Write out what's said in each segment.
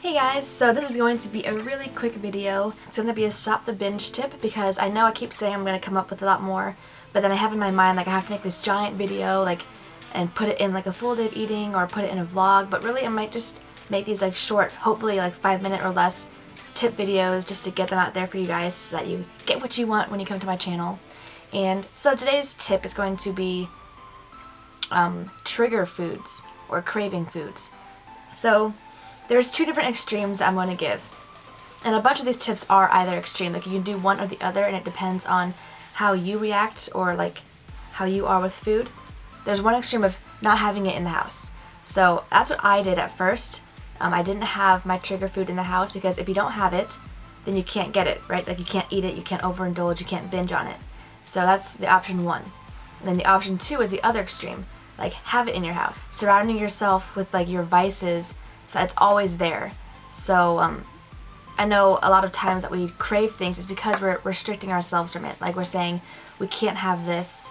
Hey guys, so this is going to be a really quick video. It's going to be a stop the binge tip because I know I keep saying I'm going to come up with a lot more, but then I have in my mind like I have to make this giant video and put it in like a full day of eating or put it in a vlog, but really I might just make these like short, hopefully like 5-minute or less tip videos just to get them out there for you guys so that you get what you want when you come to my channel. And so today's tip is going to be trigger foods or craving foods. So there's two different extremes that I'm going to give. And a bunch of these tips are either extreme, like you can do one or the other and it depends on how you react or like how you are with food. There's one extreme of not having it in the house. So that's what I did at first. I didn't have my trigger food in the house because if you don't have it, then you can't get it, right? Like you can't eat it, you can't overindulge, you can't binge on it. So that's the option one. And then the option two is the other extreme, like have it in your house. Surrounding yourself with like your vices so it's always there. So I know a lot of times that we crave things is because we're restricting ourselves from it. Like we're saying we can't have this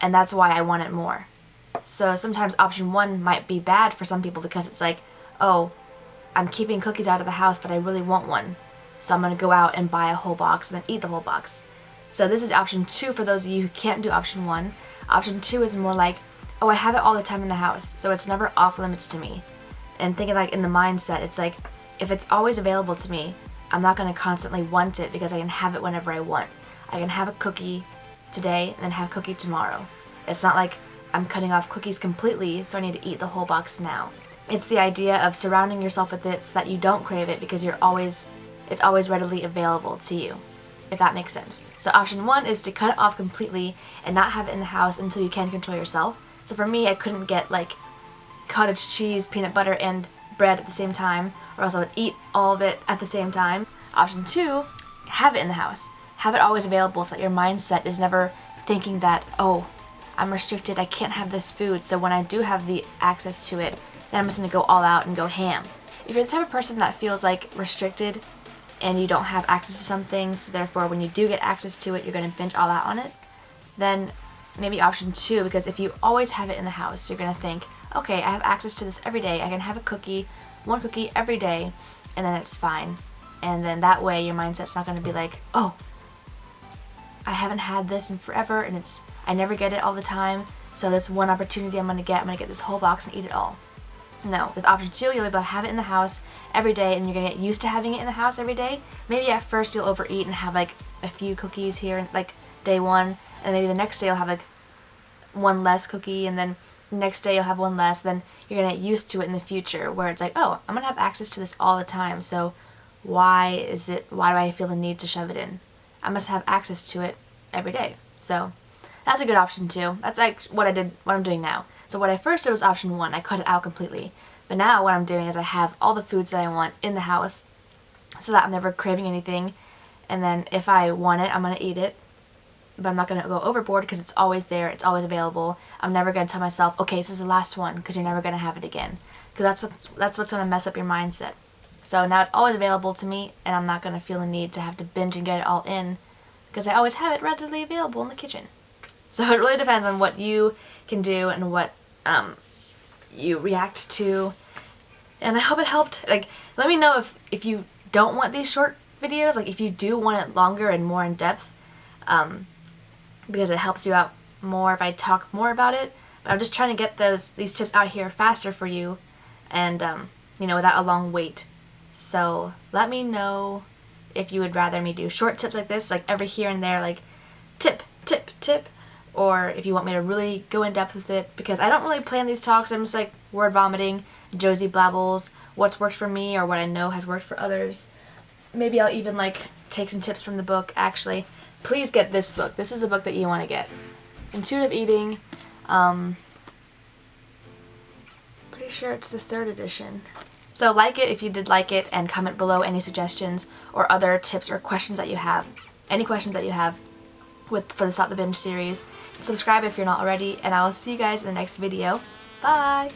and that's why I want it more. So sometimes option one might be bad for some people because it's like, oh, I'm keeping cookies out of the house but I really want one. So I'm going to go out and buy a whole box and then eat the whole box. So this is option two for those of you who can't do option one. Option two is more like, oh, I have it all the time in the house, so it's never off limits to me. And thinking like in the mindset, it's like, if it's always available to me, I'm not going to constantly want it because I can have it whenever I want. I can have a cookie today and then have a cookie tomorrow. It's not like I'm cutting off cookies completely, so I need to eat the whole box now. It's the idea of surrounding yourself with it so that you don't crave it because it's always readily available to you, if that makes sense. So option one is to cut it off completely and not have it in the house until you can control yourself. So for me, I couldn't get like cottage cheese, peanut butter, and bread at the same time, or else I would eat all of it at the same time. Option two, have it in the house. Have it always available so that your mindset is never thinking that, oh, I'm restricted, I can't have this food, so when I do have the access to it, then I'm just going to go all out and go ham. If you're the type of person that feels like restricted and you don't have access to something, so therefore when you do get access to it, you're going to binge all out on it, then maybe option two, because if you always have it in the house, you're going to think, okay, I have access to this every day, I can have one cookie every day, and then it's fine. And then that way your mindset's not going to be like, oh, I haven't had this in forever, and I never get it all the time, so this one opportunity I'm going to get this whole box and eat it all. No, with option two, you'll be able to have it in the house every day, and you're going to get used to having it in the house every day. Maybe at first you'll overeat and have like a few cookies here, like day one, and maybe the next day you'll have like one less cookie, and then next day you'll have one less. Then you're gonna get used to it in the future where it's like, oh, I'm gonna have access to this all the time, so why do I feel the need to shove it in? I must have access to it every day. So that's a good option too. That's like what I'm doing now. So what I first did was option one, I cut it out completely. But now what I'm doing is I have all the foods that I want in the house so that I'm never craving anything, and then if I want it, I'm gonna eat it. But I'm not going to go overboard because it's always there, it's always available. I'm never going to tell myself, okay, this is the last one, because you're never going to have it again. Because that's what's going to mess up your mindset. So now it's always available to me, and I'm not going to feel the need to have to binge and get it all in, because I always have it readily available in the kitchen. So it really depends on what you can do and what you react to. And I hope it helped. Like, let me know if you don't want these short videos, like if you do want it longer and more in depth. Because it helps you out more if I talk more about it. But I'm just trying to get these tips out here faster for you, and without a long wait. So let me know if you would rather me do short tips like this, like every here and there, like tip, or if you want me to really go in depth with it, because I don't really plan these talks. I'm just like word vomiting, Josie blabbles, what's worked for me or what I know has worked for others. Maybe I'll even like take some tips from the book. Actually, please get this book. This is the book that you want to get. Intuitive Eating. Pretty sure it's the 3rd edition. So like it if you did like it, and comment below any suggestions or other tips or questions that you have. Any questions that you have for the Stop the Binge series. Subscribe if you're not already, and I will see you guys in the next video. Bye!